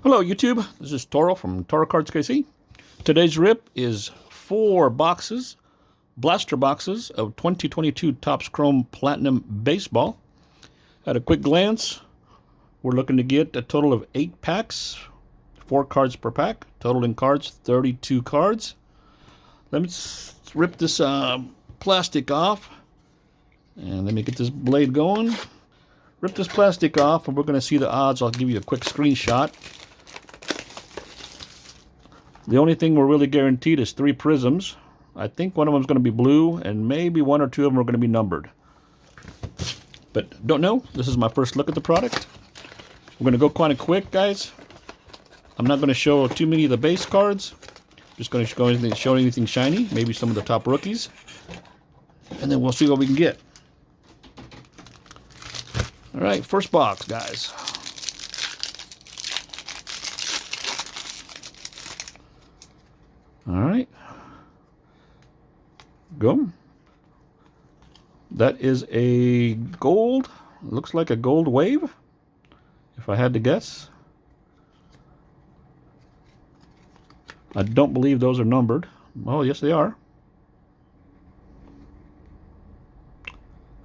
Hello YouTube, this is Toro from Toro Cards KC. Today's rip is 4 boxes, blaster boxes of 2022 Topps Chrome Platinum Baseball. At a quick glance, we're looking to get a total of 8 packs, 4 cards per pack, total in cards 32 cards. Let me rip this plastic off, and let me get this blade going. Rip this plastic off, and we're going to see the odds. I'll give you a quick screenshot. The only thing we're really guaranteed is 3 prisms. I think one of them is going to be blue, and maybe 1 or 2 of them are going to be numbered. But don't know. This is my first look at the product. We're going to go kind of quick, guys. I'm not going to show too many of the base cards. Just going to show anything shiny, maybe some of the top rookies. And then we'll see what we can get. All right, first box, guys. All right. Go. That is a gold. Looks like a gold wave, if I had to guess. I don't believe those are numbered. Oh, yes, they are.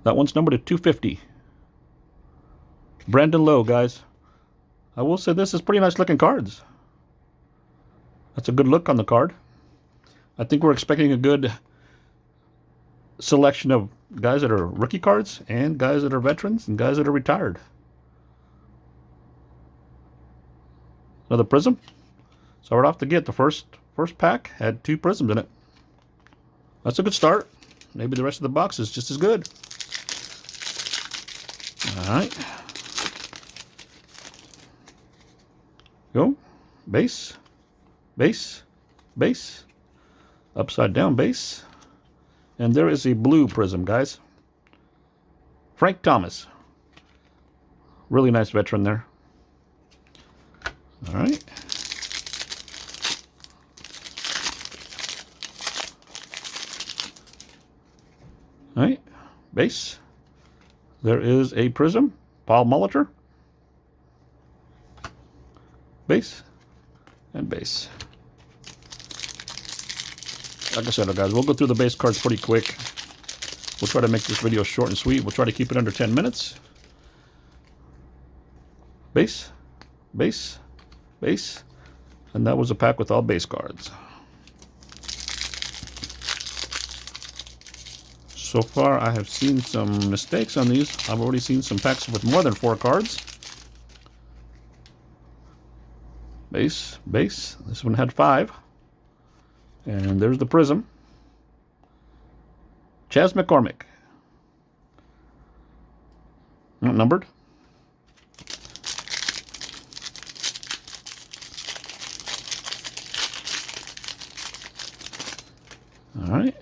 That one's numbered at 250. Brandon Lowe, guys. I will say this is pretty nice looking cards. That's a good look on the card. I think we're expecting a good selection of guys that are rookie cards and guys that are veterans and guys that are retired. Another prism. So right off the get, the first pack had 2 prisms in it. That's a good start. Maybe the rest of the box is just as good. All right. Go. Base. Base. Base. Upside down base. And there is a blue prism, guys. Frank Thomas. Really nice veteran there. All right. All right. Base. There is a prism. Paul Molitor. Base. And base. Like I said, guys, we'll go through the base cards pretty quick. We'll try to make this video short and sweet. We'll try to keep it under 10 minutes. Base, base, base. And that was a pack with all base cards. So far, I have seen some mistakes on these. I've already seen some packs with more than 4 cards. Base, base. This one had 5. And there's the prism. Chas McCormick. Not numbered. All right.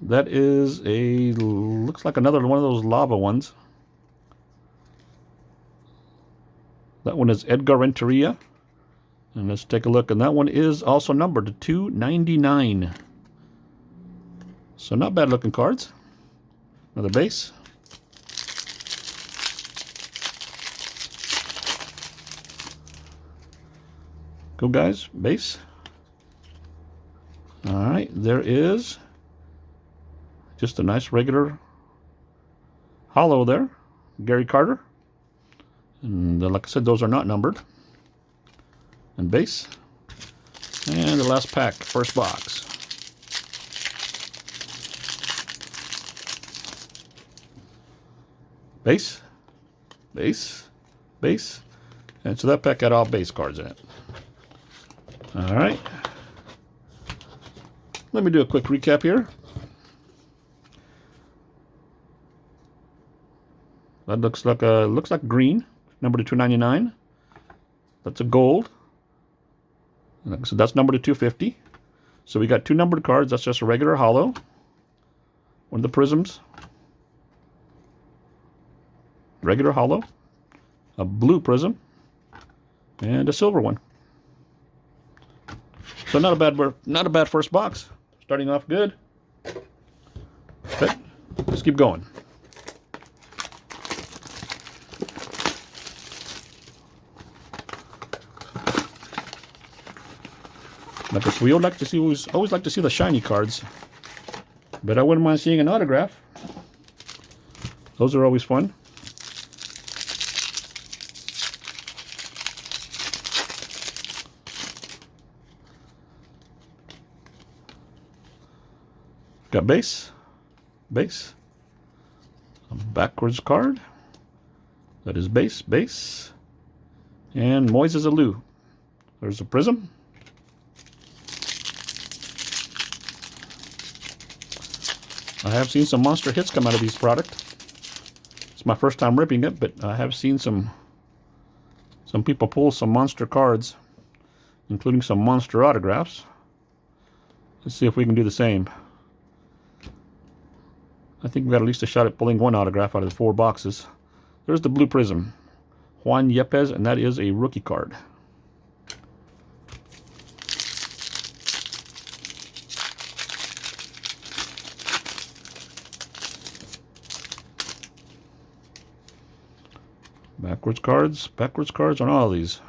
That is looks like another one of those lava ones. That one is Edgar Renteria. And let's take a look. And that one is also numbered to 299. So not bad looking cards. Another base. Go, guys. Base. All right. There is just a nice regular hollow there. Gary Carter. And like I said, those are not numbered. And base. And the last pack, first box. Base. Base. Base. And so that pack had all base cards in it. All right. Let me do a quick recap here. That looks like green. Number to 299. That's a gold. So that's numbered to 250. So we got 2 numbered cards. That's just a regular hollow. One of the prisms. Regular hollow. A blue prism. And a silver one. So not a bad first box. Starting off good. Okay, let's keep going. Like we would like to see, always like to see the shiny cards, but I wouldn't mind seeing an autograph. Those are always fun. Got base, a backwards card. That is base, and Moises Alou. There's a prism. I have seen some monster hits come out of these products. It's my first time ripping it, but I have seen some people pull some monster cards, including some monster autographs. Let's see if we can do the same. I think we've got at least a shot at pulling one autograph out of the 4 boxes. There's the blue prism. Juan Yepes, and that is a rookie card. Backwards cards on all of these.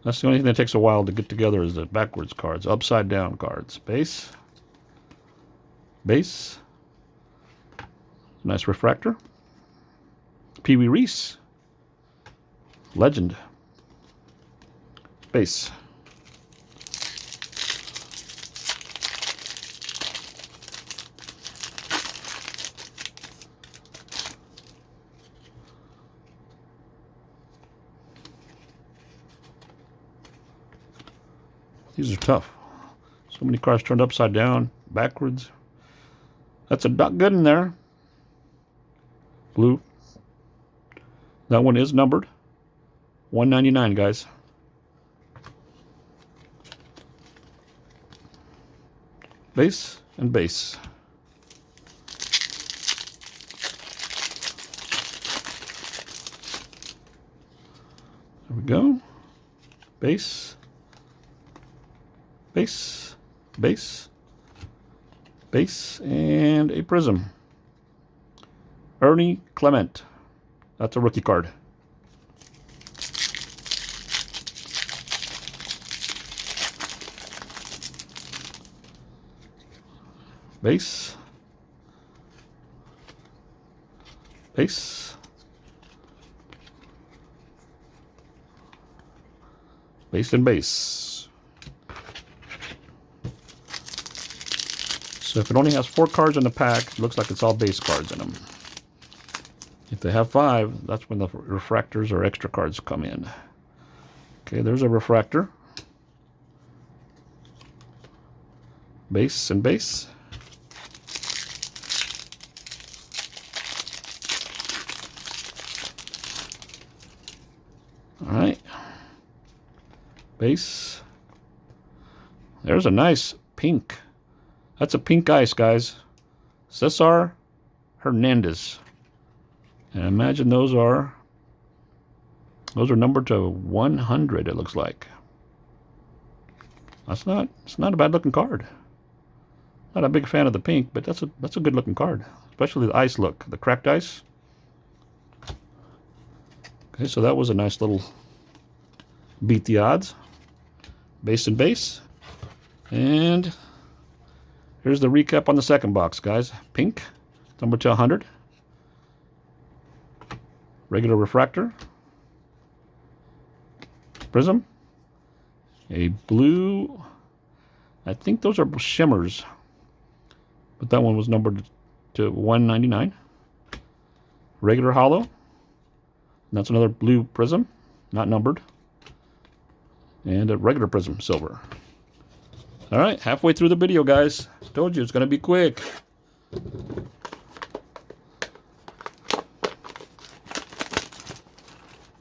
That's the only thing that takes a while to get together is the backwards cards, upside down cards. Base. Nice refractor. Pee Wee Reese. Legend. Base. These are tough. So many cards turned upside down, backwards. That's a Doc Gooden there. Blue. That one is numbered. 199, guys. Base and base. There we go. Base. Base, and a prism. Ernie Clement. That's a rookie card. Base. Base. Base and base. So if it only has 4 cards in the pack, it looks like it's all base cards in them. If they have 5, that's when the refractors or extra cards come in. Okay, there's a refractor. Base and base. All right. Base. There's a nice pink. That's a pink ice, guys. Cesar Hernandez. And I imagine those are numbered to 100, it looks like. It's not a bad looking card. Not a big fan of the pink, but that's a good looking card. Especially the ice look, the cracked ice. Okay, so that was a nice little beat the odds. Base and base. And here's the recap on the second box, guys. Pink, number to 100. Regular refractor. Prism. A blue. I think those are shimmers. But that one was numbered to 199. Regular hollow. And that's another blue prism. Not numbered. And a regular prism, silver. All right, halfway through the video, guys. Told you it's going to be quick.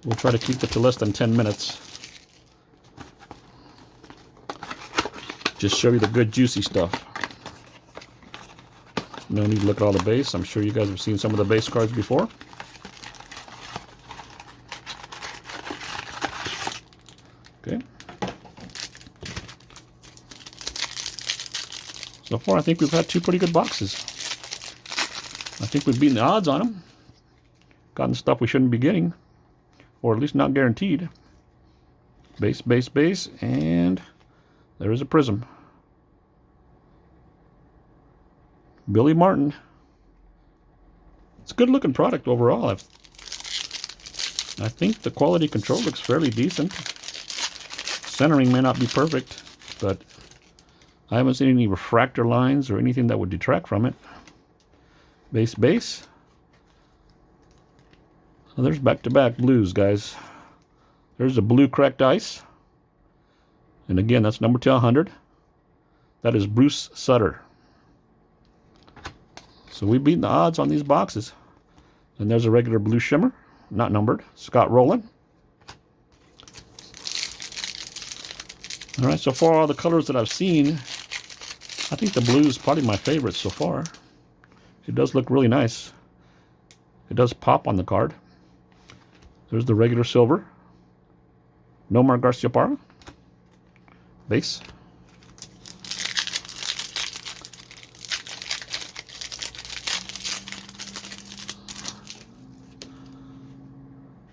We'll try to keep it to less than 10 minutes. Just show you the good juicy stuff. No need to look at all the base. I'm sure you guys have seen some of the base cards before. Okay. So far, I think we've had 2 pretty good boxes. I think we've beaten the odds on them. Gotten stuff we shouldn't be getting. Or at least not guaranteed. Base, base, base. And There is a Prism. Billy Martin. It's a good looking product overall. I think the quality control looks fairly decent. Centering may not be perfect, but I haven't seen any refractor lines or anything that would detract from it. Base. Well, there's back-to-back blues, guys. There's a blue cracked ice. And again, that's number 200. That is Bruce Sutter. So we beat the odds on these boxes. And there's a regular blue shimmer, not numbered. Scott Rowland. All right, so far all the colors that I've seen, I think the blue is probably my favorite so far. It does look really nice. It does pop on the card. There's the regular silver. Nomar Garciaparra. Base.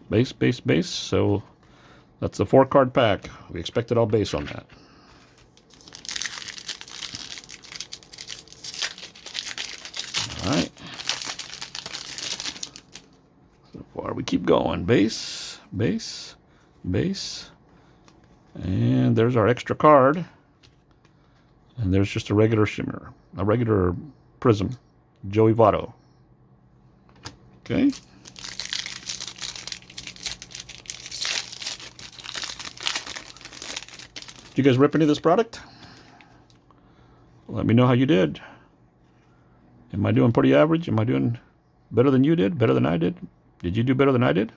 Base. So that's a 4-card pack. We expected all base on that. All right. So far we keep going. Base. And there's our extra card. And there's just a regular shimmer. A regular Prism. Joey Votto. Okay. Did you guys rip any of this product? Let me know how you did. Am I doing pretty average? Am I doing better than you did? Better than I did? Did you do better than I did?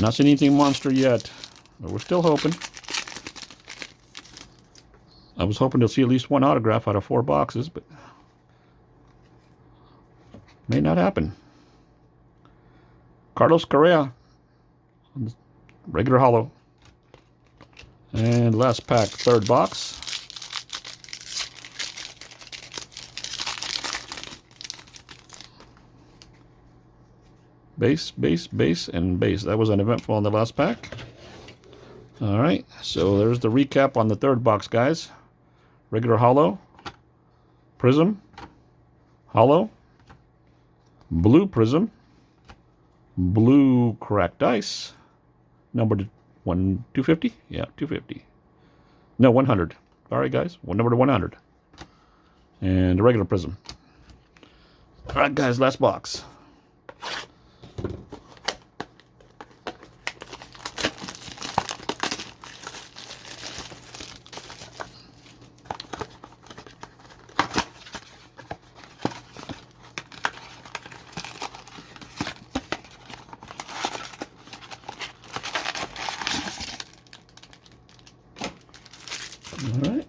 Not seen anything monster yet, but we're still hoping. I was hoping to see at least one autograph out of 4 boxes, but may not happen. Carlos Correa, regular hollow. And last pack, 3rd box. Base, and base. That was uneventful on the last pack. All right, so there's the recap on the 3rd box, guys. Regular hollow, Prism, hollow, blue Prism, blue cracked ice, numbered 250? Yeah, 250. No, 100. All right, guys, number to 100. And a regular Prism. All right, guys, last box. All right.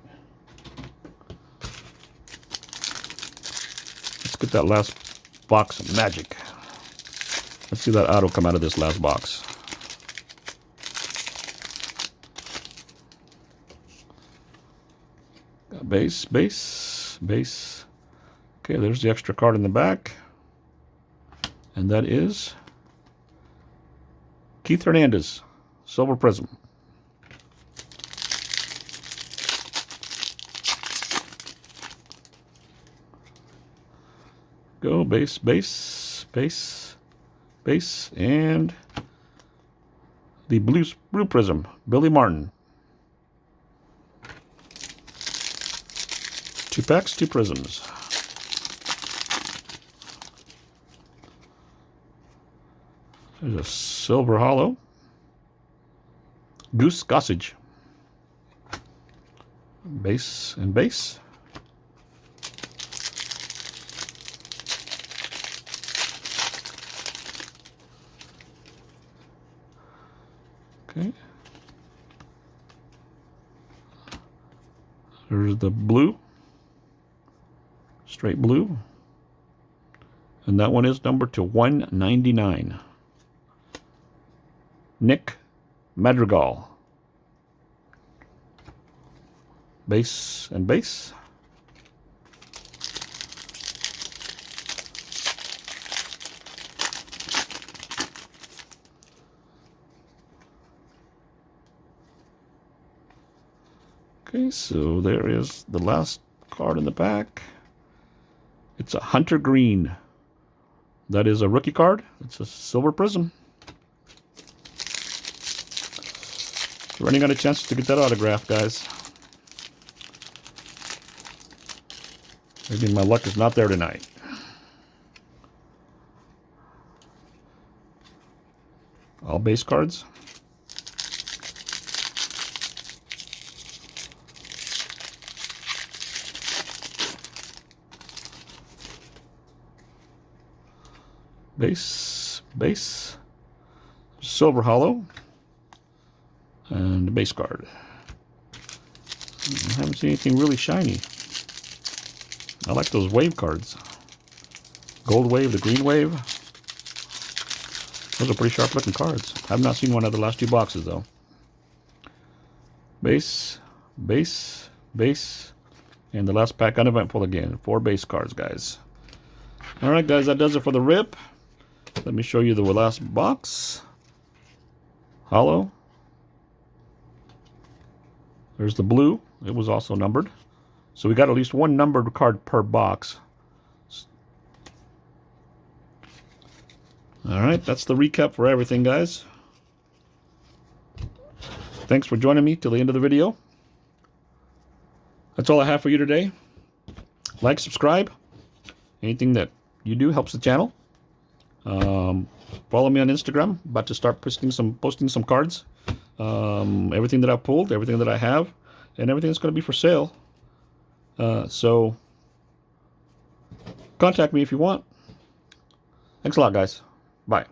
Let's get that last box of magic. Let's see that auto come out of this last box. Got base. Okay, there's the extra card in the back. And that is Keith Hernandez, Silver Prism. Go base, and the blue Prism, Billy Martin. 2 packs, 2 prisms. There's a silver hollow. Goose Gossage. Base and base. Okay. There's the blue. Straight blue. And that one is numbered to 199. Nick Madrigal. Base and base. Okay, so there is the last card in the pack. It's a Hunter Green. That is a rookie card. It's a silver prism. Running out of chances to get that autograph, guys. Maybe my luck is not there tonight. All base cards. Base, silver hollow, and the base card. I haven't seen anything really shiny. I like those wave cards. Gold wave, the green wave. Those are pretty sharp looking cards. I have not seen one of the last two boxes though. Base, and the last pack uneventful again. 4 base cards, guys. Alright guys, that does it for the rip. Let me show you the last box. Hollow. There's the blue. It was also numbered. So we got at least one numbered card per box. Alright, that's the recap for everything, guys. Thanks for joining me till the end of the video. That's all I have for you today. Like, subscribe. Anything that you do helps the channel. Follow me on Instagram. About to start posting some cards. Everything that I've pulled, everything that I have, and everything that's going to be for sale. So contact me if you want. Thanks a lot, guys. Bye.